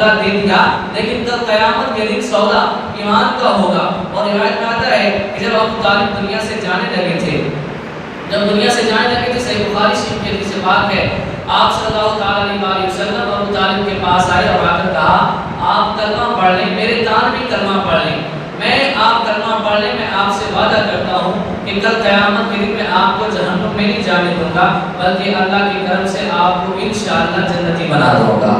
بدلہ دے دیا، لیکن کل قیامت کے دن سودا ایمان کا ہوگا۔ اور روایت میں آتا ہے کہ جب ابو طالب دنیا سے جانے لگے تھے، صحیح بخاری شریف کی حدیث پاک ہے، آپ صلی اللہ علیہ وسلم ابو طالب کے پاس آئے اور آ کر کہا آپ کلمہ پڑھ لیں، میرے دان بھی کلمہ پڑھ لیں، آپ کلمہ پڑھ لیں، میں آپ سے وعدہ کرتا ہوں کہ کل قیامت کے دن میں آپ کو جہنم میں نہیں جانے دوں گا، بلکہ اللہ کے کرم سے آپ کو انشاءاللہ جنتی بنا دوں گا۔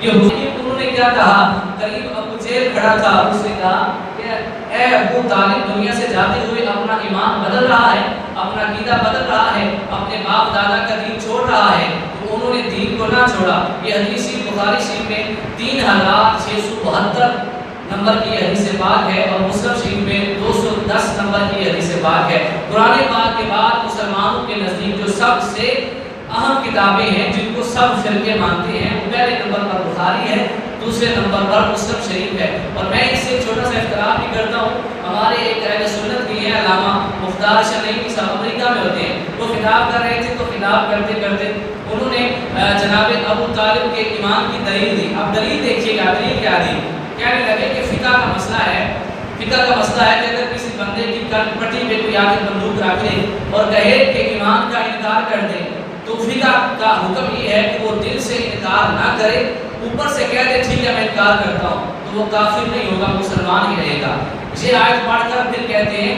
یہ انہوں نے کیا کہا؟ قریب ابو جہل کھڑا تھا، اس نے کہا کہ اے ابو طالب دنیا سے جاتے ہوئے اپنا ایمان بدل رہا ہے، اپنا عقیدہ بدل رہا ہے، اپنے باپ دادا کا دین چھوڑ رہا ہے، تو انہوں نے دین کو نہ چھوڑا۔ یہ حدیث بخاری شریف میں 3672 نمبر کی حدیث پاک ہے اور مسلم شریف میں 210 نمبر کی حدیث پاک ہے۔ قرآن پاک کے بعد مسلمانوں کے نزدیک جو سب سے اہم کتابیں ہیں جن کو سب فرقے مانتے ہیں، پہلے نمبر پر بخاری ہے، دوسرے نمبر پر مسلم شریف ہے۔ اور میں اس سے چھوٹا سا اختلاف بھی کرتا ہوں، ہمارے ایک اہل سنت بھی ہیں علامہ مختار شنعی صاحب امریکہ میں ہوتے ہیں، وہ خطاب کر رہے تھے تو خطاب کرتے کرتے انہوں نے جناب ابو طالب کے ایمان کی دلیل دی۔ اب دلیل دیکھیے گا، دلیل کیا دی؟ کہنے لگے کہ فقہ کا مسئلہ ہے کہ اگر کسی بندے کی پٹی پہ کوئی آگے بندوق رکھ لے اور کہے کہ ایمان کا انکار کر دے، تو فقہ کا حکم یہ ہے کہ وہ دل سے انکار نہ کرے، اوپر سے کہہ دے ٹھیک ہے میں انکار کرتا ہوں، تو وہ کافر نہیں ہوگا، مسلمان ہی رہے گا۔ یہ آیت پڑھ کر پھر کہتے ہیں،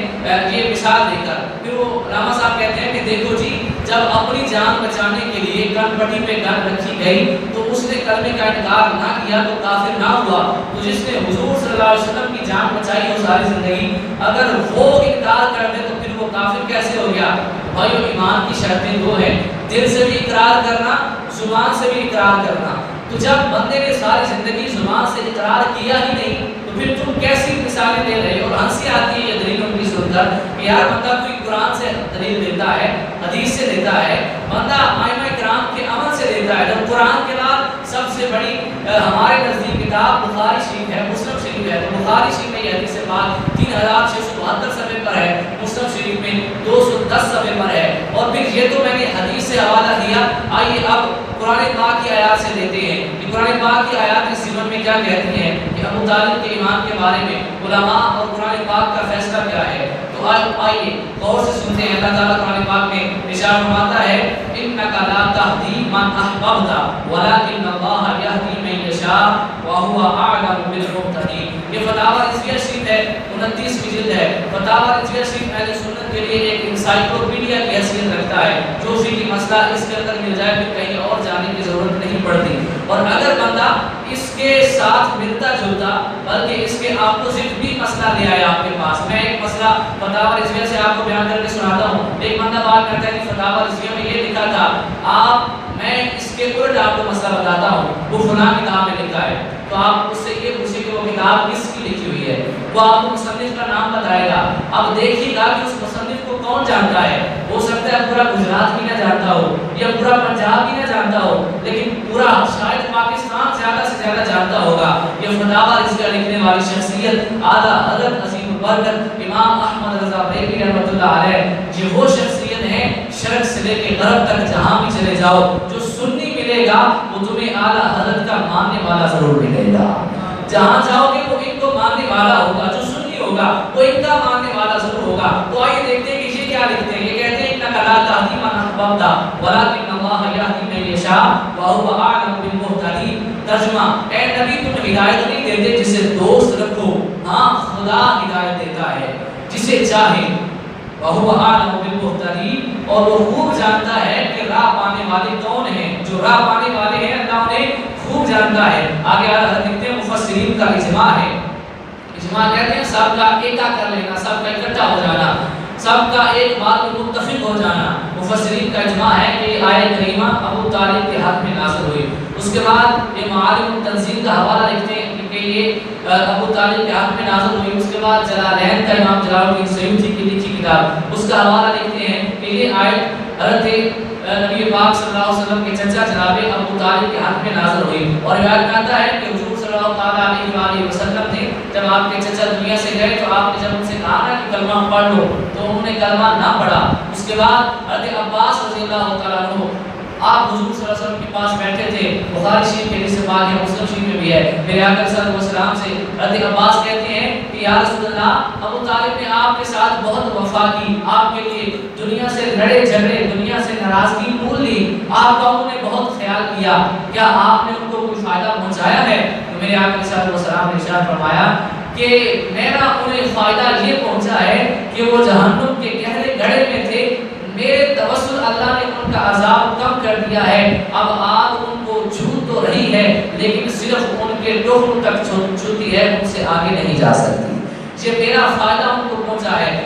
یہ مثال دے کر پھر وہ علامہ صاحب کہتے ہیں کہ دیکھو جی، جب اپنی جان بچانے کے لیے کن پٹی پہ گن رکھی گئی تو اس نے کلمے کا انکار نہ کیا تو کافر نہ ہوا۔ تو جس نے حضور صلی اللہ علیہ وسلم کی جان بچائی ہو ساری زندگی، اگر وہ انکار کر دے تو پھر وہ کافر کیسے ہو گیا؟ بھائیو ایمان کی شرطیں دو ہیں، دل سے بھی اقرار کرنا، زبان سے بھی اقرار کرنا۔ تو جب بندے نے ساری زندگی زبان سے اقرار کیا ہی نہیں تو پھر تم کیسی مثالیں دے رہے ہو؟ اور ہنسی آتی ہے یہ دلیلوں کی سن کر کہ یار بندہ کوئی قرآن سے دلیل دیتا ہے، حدیث سے دیتا ہے، بندہ ائمہ کرام کے عمل سے دیتا ہے، جب قرآن کے بعد سب سے بڑی ہمارے نزدیک کتاب بخاری شریف ہے، مسلم شریف ہے، تو بخاری شریف میں یہ حدیث پاک 3672 صفحے پر ہے، مسلم شریف میں 210 صفحے پر ہے۔ اور پھر یہ تو میں نے حدیث سے حوالہ دیا، آئیے اب قرآن پاک کی آیات سے لیتے ہیں کہ قرآن پاک کی آیات اس ضمن میں کیا کہتی ہیں کہ ابو طالب کے ایمان کے بارے میں علماء اور قرآن پاک کا فیصلہ کیا ہے۔ تو آئیے غور سے سنتے ہیں۔ اللہ تعالیٰ قرآن پاک میں ارشاد فرماتا ہے انک لا تہدی من احببت ولکن اللہ یہدی من یشاء وہو اعلم بالمہتدین۔ یہ فتاوی رضویہ شریف ہے، 29ویں جلد ہے۔ فتاوی رضویہ شریف اہل سنت کے لیے ایک انسائکلوپیڈیا کی حیثیت رکھتا ہے، جو فقہی مسئلہ اس کے اندر مل جائے پھر کہیں اور جانے کی ضرورت نہیں پڑتی۔ اور اگر بندہ اس کے ساتھ ملتا جلتا بلکہ اس کے اپوزٹ بھی مسئلہ لے آیا آپ کے پاس، میں ایک مسئلہ فتاوی رضویہ سے آپ کو بیان کر کے سناتا ہوں۔ ایک بندہ بات کرتا ہے کہ فتاوی رضویہ میں یہ لکھا تھا، میں اس کے الٹ آپ کو مسئلہ بتاتا ہوں، وہ فلاں کتاب میں لکھا ہے، تو آپ اس سے یہ پوچھیں کہ وہ کتاب کس کی لکھی ہوئی ہے، وہ آپ کو مصنف کا نام بتائے گا۔ اب دیکھیے گا کہ اس مصنف کو کون جانتا ہے، ہو سکتا ہے پورا گجرات بھی نہ جانتا ہو یا پورا پنجاب بھی نہ جانتا ہو، لیکن پورا شاید پاکستان زیادہ سے زیادہ جانتا ہوگا۔ یہ فتاوی رضویہ لکھنے والی شخصیت اعلیٰ حضرت عظیم البرکت امام احمد رضا بریلوی رحمۃ اللہ علیہ، یہ وہ شخصیت ہے شرق سے لے کے غرب تک جہاں بھی چلے جاؤ جو سنی ملے گا وہ تمہیں اعلیٰ حضرت کا ماننے والا ضرور ملے گا۔ جہاں جاؤ گے وہ ان کو ماننے والا ہوگا، جو سنی ہوگا وہ ان کا ماننے والا ضرور ہوگا۔ تو آئیے دیکھتے ہیں کہ یہ کیا لکھتے ہیں۔ یہ کہتے ہیں انک لا تہدی من احببت ولکن اللہ یہدی من یشاء وہو اعلم بالمہتدین۔ ترجمہ، اے نبی تم ہدایت نہیں دیتے جسے دوست رکھو، ہاں خدا ہدایت دیتا ہے جسے چاہے، وہو اعلم بالمہتدین، اور وہ خوب جانتا ہے کہ راہ پانے والے کون ہیں، جو راہ پانے والے ہیں اللہ انہیں خوب جانتا ہے۔ آگے حضرت لکھتے ہیں مفسرین کا اجماع ہے، اجماع کہتے ہیں سب کا ایکا کر لینا، سب کا اکٹھا ہو جانا، سب کا ایک بات میں متفق ہو جانا۔ مفسرین کا اجماع ہے کہ آیت کریمہ ابو طالب کے حق میں نازل ہوئی۔ اس کے بعد یہ معالم التنزیل کا حوالہ لکھتے ہیں کہ یہ ابو طالب کے حق میں نازل ہوئی۔ اس کے بعد جلالین کا امام جلال الدین سیوطی کی لکھی کتاب، اس کا حوالہ لکھتے ہیں کہ یہ آیت حضرت نبی پاک صلی اللہ علیہ وسلم کے چچا جناب ابو طالب کے حق میں نازل ہوئی۔ اور روایت میں آتا ہے کہ حضور صلی اللہ علیہ وسلم نے جب آپ کے چچا دنیا سے گئے تو آپ نے جب ان سے کہا نا کہ کلمہ پڑھ لو تو انہوں نے کلمہ نہ پڑھا۔ اس کے بعد حضرت عباس رضی اللہ تعالیٰ عنہ آپ حضور صلی اللہ علیہ وسلم کے پاس بیٹھے تھے، بخاری شریف کے حدیث پاک ہے، مسلم شریف میں بھی ہے، میرے آقا صلی اللہ علیہ وسلم سے حضرت عباس کہتے ہیں کہ یا رسول اللہ، ابو طالب نے آپ کے ساتھ بہت وفا کی، آپ کے لیے دنیا سے لڑے جھگڑے، دنیا سے ناراضگی بھول لی، آپ کا انہوں نے بہت خیال کیا، کیا آپ نے ان کو کوئی فائدہ پہنچایا ہے؟ تو میرے آقا صلی اللہ علیہ وسلم نے ارشاد فرمایا کہ میرا انہیں فائدہ یہ پہنچا ہے کہ وہ جہنم کے گہرے گڑھے میں تھے، میرے توسل اللہ نے ان کا عذاب کم کر دیا ہے، اب آگ ان کو چھو تو رہی ہے لیکن صرف ان کے ٹخن تک چھوتی ہے، ان سے آگے نہیں جا سکتی، یہ میرا فائدہ ان کو پہنچا ہے۔